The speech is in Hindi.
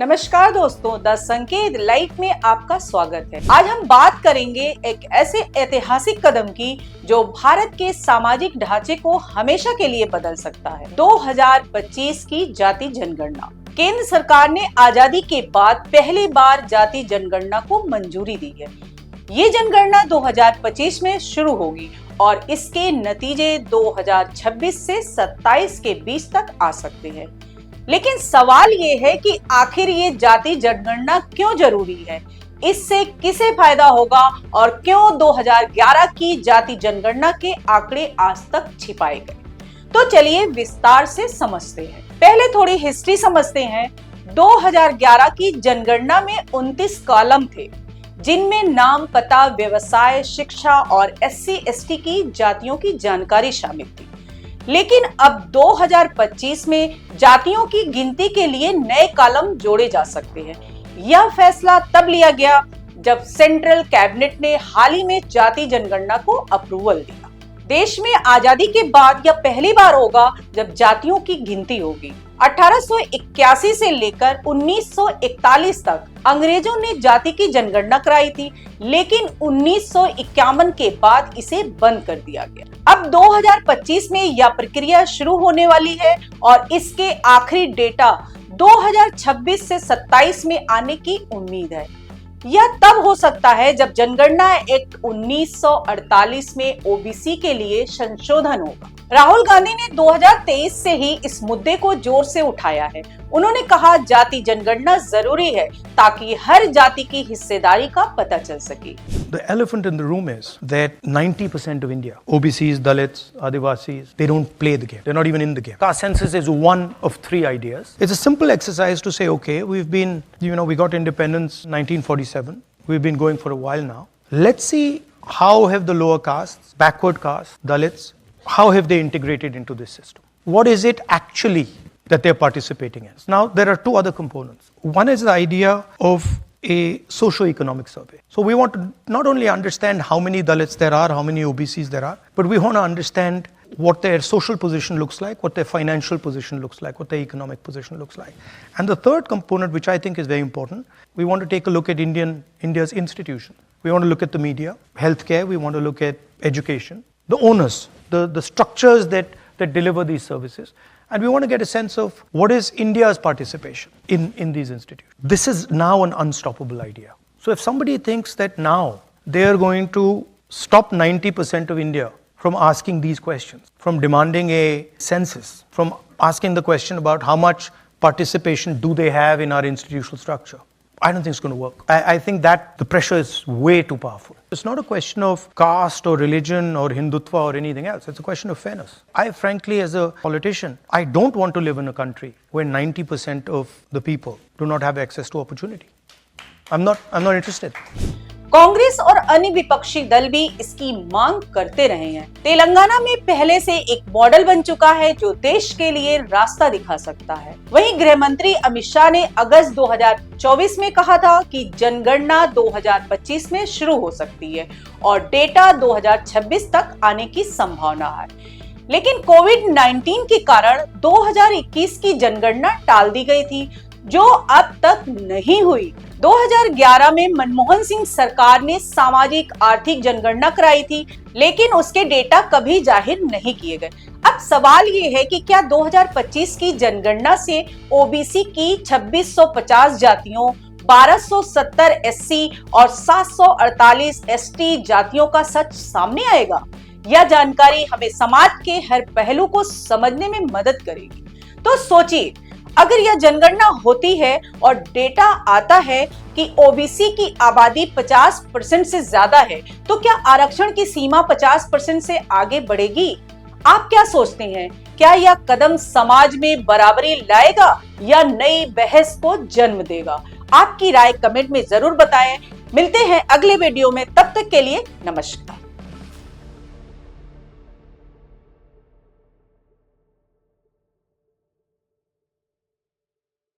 नमस्कार दोस्तों, द संकेत लाइव में आपका स्वागत है। आज हम बात करेंगे एक ऐसे ऐतिहासिक कदम की जो भारत के सामाजिक ढांचे को हमेशा के लिए बदल सकता है। 2025 की जाति जनगणना। केंद्र सरकार ने आजादी के बाद पहली बार जाति जनगणना को मंजूरी दी है। ये जनगणना 2025 में शुरू होगी और इसके नतीजे 2026 से 27 के बीच तक आ सकते हैं। लेकिन सवाल ये है कि आखिर ये जाति जनगणना क्यों जरूरी है, इससे किसे फायदा होगा और क्यों 2011 की जाति जनगणना के आंकड़े आज तक छिपाए गए। तो चलिए विस्तार से समझते हैं। पहले थोड़ी हिस्ट्री समझते हैं। 2011 की जनगणना में 29 कॉलम थे, जिनमें नाम, पता, व्यवसाय, शिक्षा और SC/ST की जातियों की जानकारी शामिल थी। लेकिन अब 2025 में जातियों की गिनती के लिए नए कॉलम जोड़े जा सकते हैं। यह फैसला तब लिया गया जब सेंट्रल कैबिनेट ने हाल ही में जाति जनगणना को अप्रूवल दिया। देश में आजादी के बाद यह पहली बार होगा जब जातियों की गिनती होगी। 1881 से लेकर 1941 तक अंग्रेजों ने जाति की जनगणना कराई थी, लेकिन 1951 के बाद इसे बंद कर दिया गया। अब 2025 में यह प्रक्रिया शुरू होने वाली है और इसके आखिरी डेटा 2026 से 27 में आने की उम्मीद है। यह तब हो सकता है जब जनगणना एक्ट 1948 में OBC के लिए संशोधन होगा। राहुल गांधी ने 2023 से ही इस मुद्दे को जोर से उठाया है। उन्होंने कहा जाति जनगणना जरूरी है ताकि हर जाति की हिस्सेदारी का पता चल सके। The elephant in the room is that 90% of India, OBCs, Dalits, Adivasis, they don't play the game. They're not even in the game. Caste census is one of 3 ideas. It's a simple exercise to say, okay, we got independence 1947. We've been going for a while now. Let's see how have the lower castes, backward castes, Dalits, how have they integrated into this system? What is it actually that they're participating in? Now, there are 2 other components. One is the idea of a socio-economic survey. So we want to not only understand how many Dalits there are, how many OBCs there are, but we want to understand what their social position looks like, what their financial position looks like, what their economic position looks like. And the third component, which I think is very important, we want to take a look at India's institutions. We want to look at the media, healthcare, we want to look at education, the owners, the structures that deliver these services. And we want to get a sense of what is India's participation in these institutions. This is now an unstoppable idea. So if somebody thinks that now they are going to stop 90% of India from asking these questions, from demanding a census, from asking the question about how much participation do they have in our institutional structure, I don't think it's going to work. I think that the pressure is way too powerful. It's not a question of caste or religion or Hindutva or anything else. It's a question of fairness. I frankly, as a politician, I don't want to live in a country where 90% of the people do not have access to opportunity. I'm not interested. Congress और अन्य विपक्षी दल भी इसकी मांग करते रहे हैं। तेलंगाना में पहले से एक मॉडल बन चुका है जो देश के लिए रास्ता दिखा सकता है। वहीं गृह मंत्री अमित शाह ने अगस्त 2024 में कहा था कि जनगणना 2025 में शुरू हो सकती है और डेटा 2026 तक आने की संभावना है। लेकिन कोविड-19 के कारण 2021 की जनगणना टाल दी गई थी, जो अब तक नहीं हुई। 2011 में मनमोहन सिंह सरकार ने सामाजिक आर्थिक जनगणना कराई थी, लेकिन उसके डेटा कभी जाहिर नहीं किए गए। अब सवाल ये है कि क्या 2025 की जनगणना से OBC की 2650 जातियों, 1270 SC और 748 ST जातियों का सच सामने आएगा? यह जानकारी हमें समाज के हर पहलू को समझने में मदद करेगी। तो सोचिए, अगर यह जनगणना होती है और डेटा आता है कि OBC की आबादी 50% से ज्यादा है, तो क्या आरक्षण की सीमा 50% से आगे बढ़ेगी? आप क्या सोचते हैं? क्या यह कदम समाज में बराबरी लाएगा या नई बहस को जन्म देगा? आपकी राय कमेंट में जरूर बताएं। मिलते हैं अगले वीडियो में, तब तक के लिए नमस्कार।